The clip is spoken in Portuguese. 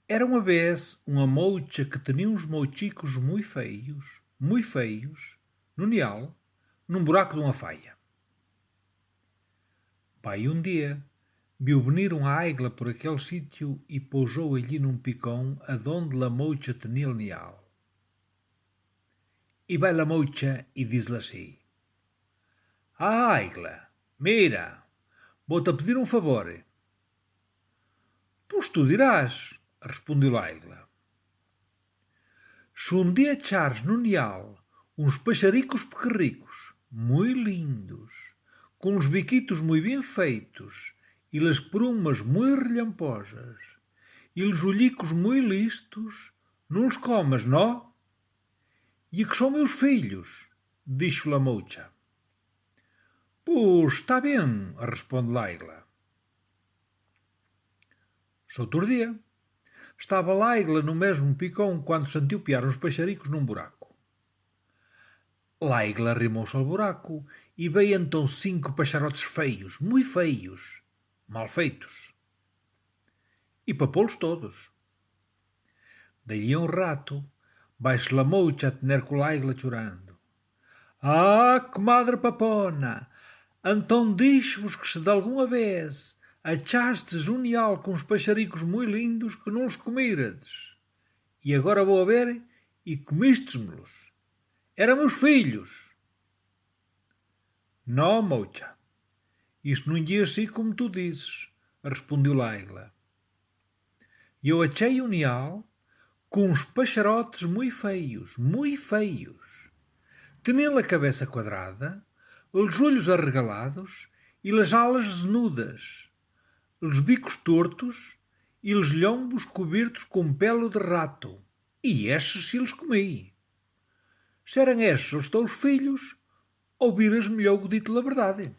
Era uma vez uma mocha que tinha uns mochicos muito feios, no nial, num buraco de uma faia. Pai, um dia, viu venir uma águila por aquele sítio e pousou ali num picão adonde a mocha tinha o nial. E vai a mocha e diz-lhe assim: Ah, águila, mira, vou-te a pedir um favor. Pois tu dirás, respondeu a águila. Se um dia achares no nial uns paxaricos pequerricos, muito lindos, com os biquitos muito bem feitos, e las prumas muito relhamposas, e os olhicos muito listos, não os comas, não? E que são meus filhos, disse a mocha. Pois, está bem, responde a águila. Outro dia, estava a águila no mesmo picão quando sentiu piar uns paxaricos num buraco. A águila arrimou-se ao buraco e veio então 5 paxarotes feios, muito feios, mal feitos. E papou-los todos. Daí a um rato, vai-se a mocha a tener com a águila chorando. Ah, comadre papona, então diz-vos que se de alguma vez achastes um nial com uns paxaricos muito lindos que não os comírades. E agora vou a ver e comístesme-los. Eram meus filhos. Não, mocha, isto não ia assim como tu dizes, respondeu a águila. Eu achei um nial com uns paxarotes muito feios, muito feios. Tinham a cabeça quadrada, os olhos arregalados e as alas zenudas, os bicos tortos e os lombos cobertos com pelo de rato. E estes se os comi. Se eram estes os teus filhos, ouviras melhor o dito a verdade.